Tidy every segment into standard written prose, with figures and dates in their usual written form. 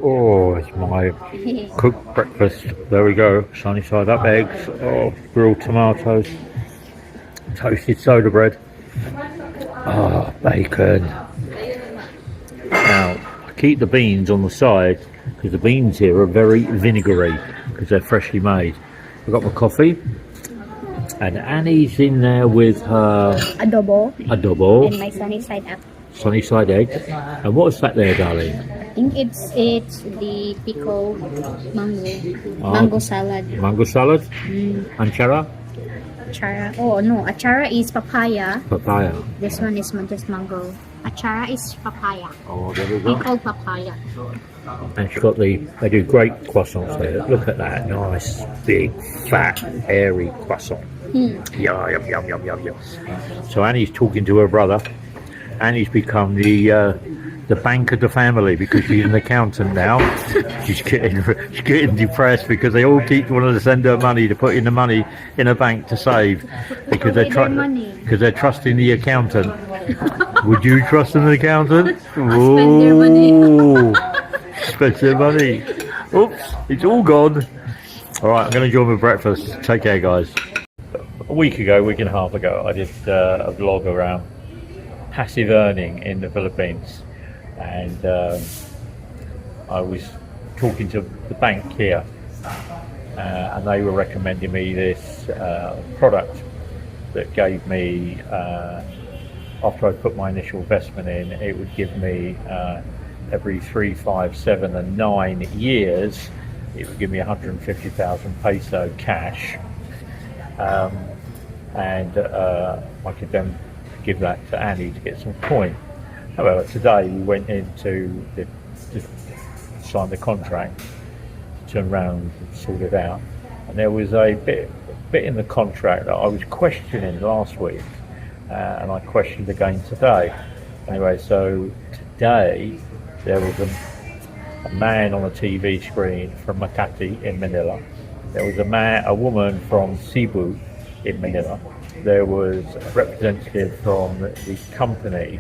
Oh, it's my cooked breakfast. There we go. Sunny side up eggs. Oh, grilled tomatoes. Toasted soda bread. Oh, bacon. Now, I keep the beans on the side because the beans here are very vinegary because they're freshly made. I've got my coffee. And Annie's in there with her adobo. And my sunny side up. Sunny side eggs. And what's that there, darling? I think it's the pickled mango salad. Mango salad? Anchara? Achara. Oh no, achara is papaya. Papaya. This one is just mango. Achara is papaya. Oh, there we go. Pickled papaya. And she's got they do great croissants there. Look at that, nice, big, fat, airy croissant. Yum, yum, yum, yum, yum, yum. So Annie's talking to her brother. Annie's become the bank of the family because she's an accountant now. She's getting depressed because they all keep wanting to send her money to put in the money in a bank to save because they're trusting the accountant. Would you trust an accountant? Spend their money. Spend their money. Oops, it's all gone. All right, I'm going to enjoy my breakfast. Take care, guys. A week and a half ago, I did a vlog around passive earning in the Philippines. And I was talking to the bank here and they were recommending me this product that gave me, after I put my initial investment in, it would give me every 3, 5, 7 and 9 years, it would give me 150,000 peso cash, and I could then give that to Annie to get some coin. However, today we went in to sign the contract, turn around and sort it out, and there was a bit in the contract that I was questioning last week, and I questioned again today. Anyway, so today there was a man on a TV screen from Makati in Manila. There was a woman from Cebu in Manila. There was a representative from the company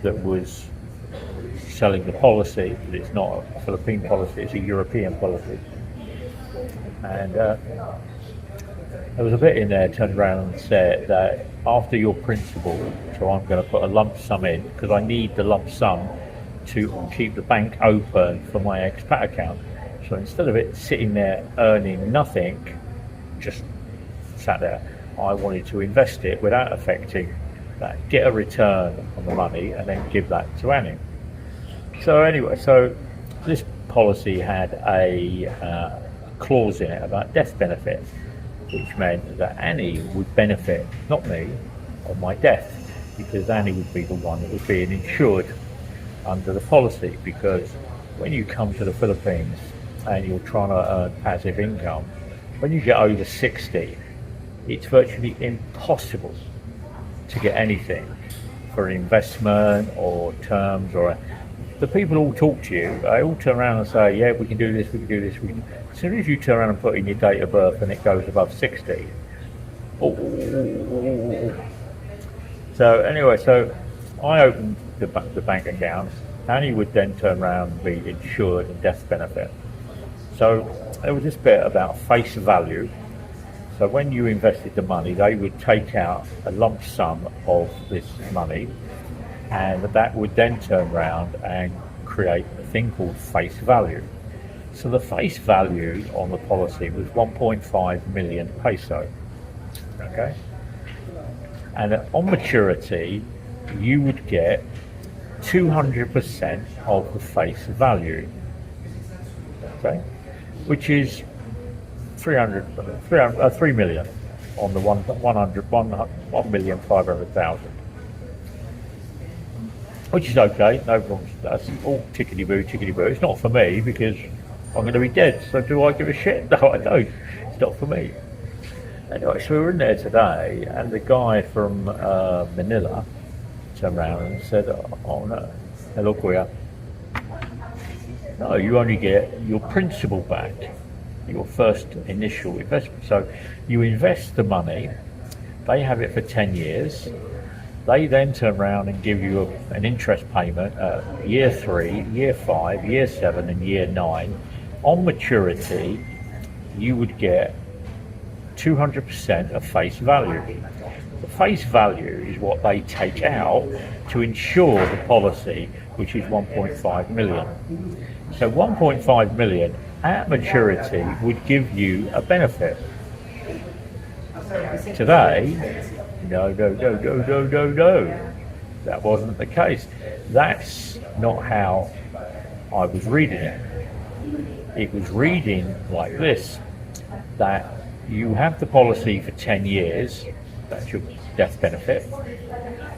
that was selling the policy, but it's not a Philippine policy, it's a European policy. And there was a bit in there turned around and said that after your principal, so I'm going to put a lump sum in because I need the lump sum to keep the bank open for my expat account. So instead of it sitting there earning nothing, just sat there, I wanted to invest it without affecting that, get a return on the money and then give that to Annie. So anyway, so this policy had a clause in it about death benefit, which meant that Annie would benefit, not me, on my death, because Annie would be the one that was being insured under the policy. Because when you come to the Philippines and you're trying to earn passive income, when you get over 60, it's virtually impossible to get anything for an investment or terms, or the people all talk to you, they all turn around and say, yeah, we can do this, we can do this. As soon as you turn around and put in your date of birth and it goes above 60, So anyway, so I opened the bank account. Annie would then turn around and be insured and death benefit. So there was this bit about face value. So when you invested the money, they would take out a lump sum of this money, and that would then turn around and create a thing called face value. So the face value on the policy was 1.5 million peso. Okay? And on maturity, you would get 200% of the face value. Okay? Which is 3 million on the 1,500,000, which is okay, no problem. That's all tickety-boo. It's not for me because I'm going to be dead, so do I give a shit? No, I don't. It's not for me. Anyway, so we were in there today, and the guy from Manila turned around and said, oh no, hello Kuya. No, you only get your principal back, your first initial investment. So you invest the money, they have it for 10 years, They then turn around and give you an interest payment at year 3, year 5, year 7 and year 9. On maturity, you would get 200% of face value. The face value is what they take out to insure the policy, which is 1.5 million. So 1.5 million at maturity would give you a benefit. Today, no. That wasn't the case. That's not how I was reading it. It was reading like this, that you have the policy for 10 years, that's your death benefit.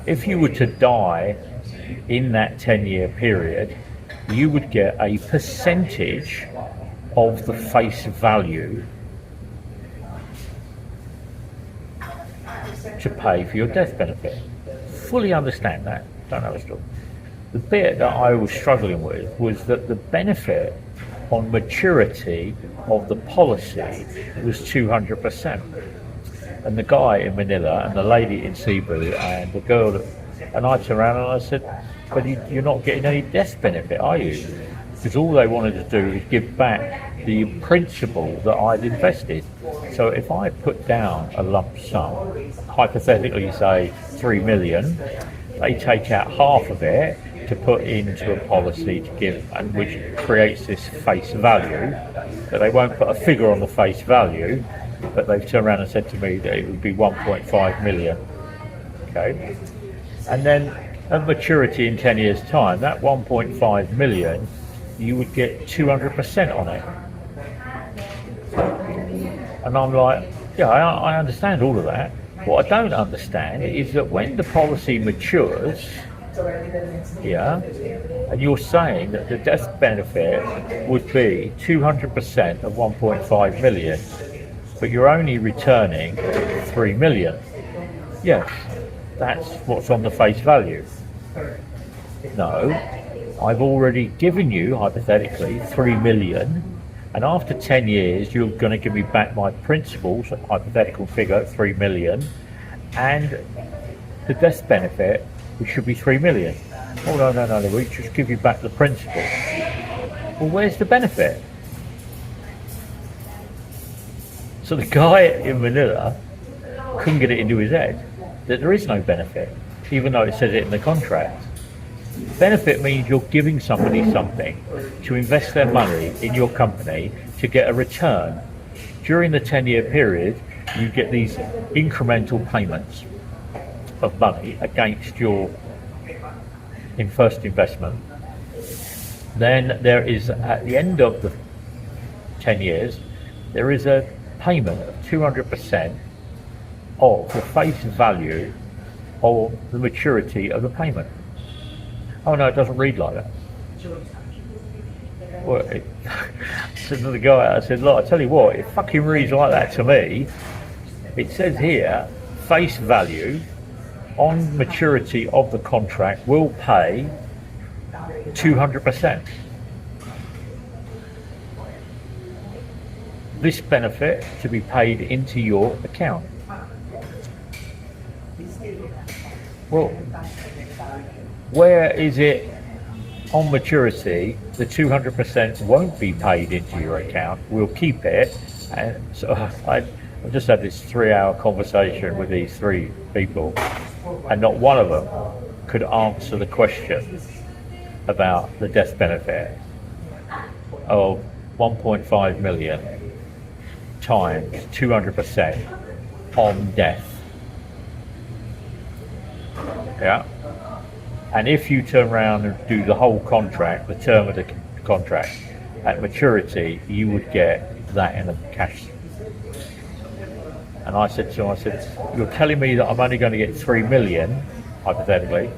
If you were to die in that 10-year period, you would get a percentage of the face value to pay for your death benefit. Fully understand that, don't understand. The bit that I was struggling with was that the benefit on maturity of the policy was 200%. And the guy in Manila and the lady in Cebu and the girl, and I turned around and I said, but you're not getting any death benefit, are you? Because all they wanted to do is give back the principal that I'd invested. So if I put down a lump sum, hypothetically say 3 million, they take out half of it to put into a policy to give, and which creates this face value, but they won't put a figure on the face value, but they've turned around and said to me that it would be 1.5 million. Okay, and then at maturity in 10 years time, that 1.5 million, you would get 200% on it. And I'm like, yeah, I understand all of that. What I don't understand is that when the policy matures, yeah, and you're saying that the death benefit would be 200% of 1.5 million, but you're only returning 3 million. Yes, that's what's on the face value. No, I've already given you, hypothetically, 3 million, and after 10 years, you're going to give me back my principal, so hypothetical figure, 3 million, and the death benefit, which should be 3 million. Oh, no, we just give you back the principal. Well, where's the benefit? So the guy in Manila couldn't get it into his head that there is no benefit, even though it says it in the contract. Benefit means you're giving somebody something to invest their money in your company to get a return. During the 10-year period, you get these incremental payments of money against your first investment. Then there is, at the end of the 10 years, there is a payment of 200% of the face value of the maturity of the payment. Oh no, it doesn't read like that. Well, I said to the guy, I said, look, I tell you what, it fucking reads like that to me. It says here, face value on maturity of the contract will pay 200%. This benefit to be paid into your account. Well, where is it on maturity the 200% won't be paid into your account? We'll keep it. And so I've just had this 3-hour conversation with these 3 people, and not one of them could answer the question about the death benefit of 1.5 million times 200% on death. Yeah. And if you turn around and do the whole contract, the term of the contract, at maturity, you would get that in a cash. And I said to him, you're telling me that I'm only going to get 3 million, hypothetically,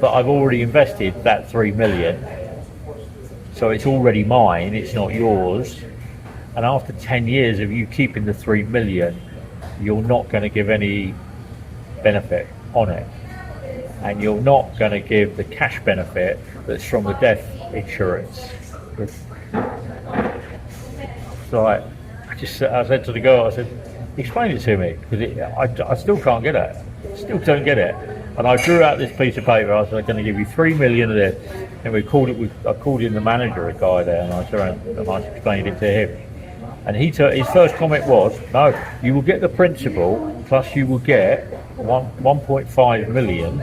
but I've already invested that 3 million, so it's already mine, it's not yours. And after 10 years of you keeping the 3 million, you're not going to give any benefit on it. And you're not going to give the cash benefit that's from the death insurance. So I said to the girl, I said, explain it to me, because I still can't get it. Still don't get it. And I drew out this piece of paper. I said, I'm going to give you 3 million of this. And I called in the manager, a guy there, and I explained it to him. And his first comment was, no, you will get the principal, plus you will get 1.5 million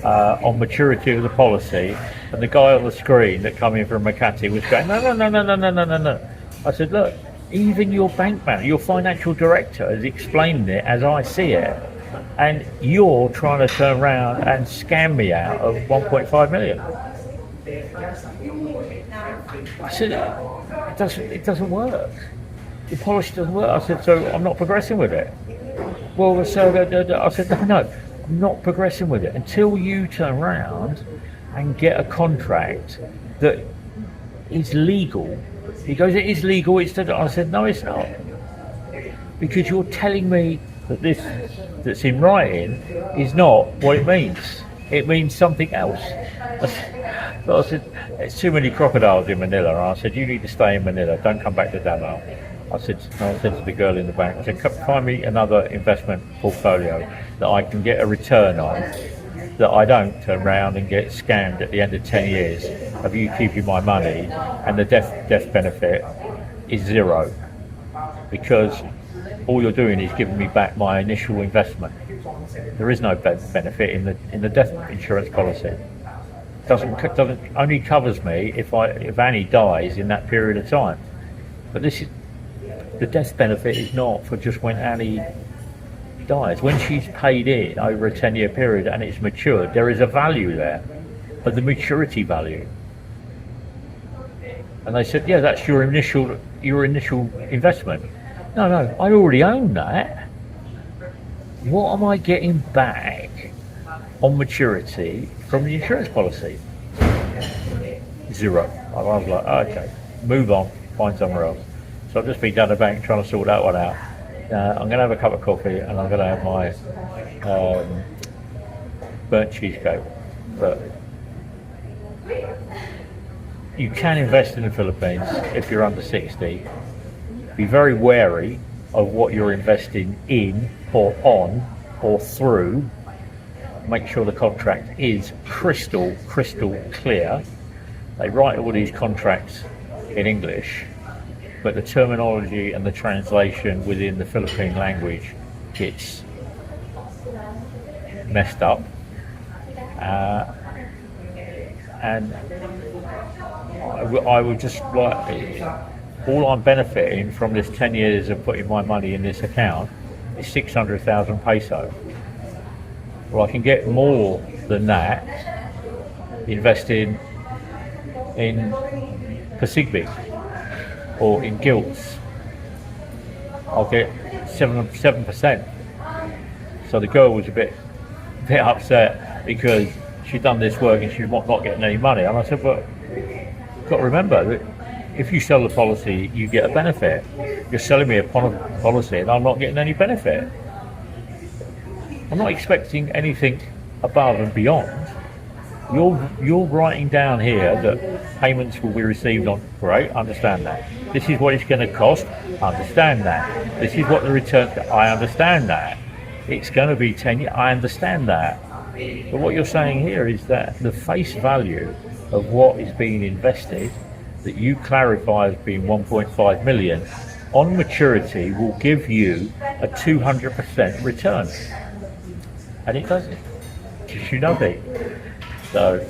on maturity of the policy. And the guy on the screen that come in from Makati was going, no. I said, look, even your bank manager, your financial director has explained it as I see it. And you're trying to turn around and scam me out of 1.5 million. I said, it doesn't work. The policy doesn't work. I said, so I'm not progressing with it. Well, so I said, no, I'm not progressing with it until you turn around and get a contract that is legal. He goes, it is legal. I said, no, it's not. Because you're telling me that this that's in writing is not what it means. It means something else. I said, there's too many crocodiles in Manila. And I said, you need to stay in Manila. Don't come back to Davao. I said to the girl in the bank, I said, find me another investment portfolio that I can get a return on, that I don't turn around and get scammed at the end of 10 years of you keeping my money, and the death benefit is zero. Because all you're doing is giving me back my initial investment. There is no benefit in the death insurance policy. Doesn't only covers me if Annie dies in that period of time. But the death benefit is not for just when Annie dies. When she's paid in over a 10-year period and it's matured, there is a value there, but the maturity value. And they said, yeah, that's your initial investment. No, I already own that. What am I getting back on maturity from the insurance policy? Zero. I was like, okay, move on, find somewhere else. So I've just been down the bank trying to sort that one out. I'm going to have a cup of coffee and I'm going to have my burnt cheesecake. But you can invest in the Philippines if you're under 60. Be very wary of what you're investing in or on or through. Make sure the contract is crystal clear. They write all these contracts in English, but the terminology and the translation within the Philippine language gets messed up. And I would just like, all I'm benefiting from this 10 years of putting my money in this account is 600,000 peso. Well, I can get more than that investing in Pacific or in gilts. I'll get 7%. So the girl was a bit upset because she'd done this work and she's not getting any money. And I said, but you've got to remember that if you sell the policy, you get a benefit. You're selling me a policy and I'm not getting any benefit. I'm not expecting anything above and beyond. You're writing down here that payments will be received on, great, understand that. This is what it's going to cost, understand that. This is what the return, I understand that. It's going to be 10 years, I understand that. But what you're saying here is that the face value of what is being invested, that you clarify as being 1.5 million, on maturity will give you a 200% return. And it doesn't. Just you know it. So,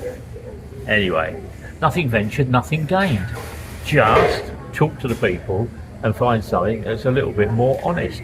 anyway, nothing ventured, nothing gained. Just talk to the people and find something that's a little bit more honest.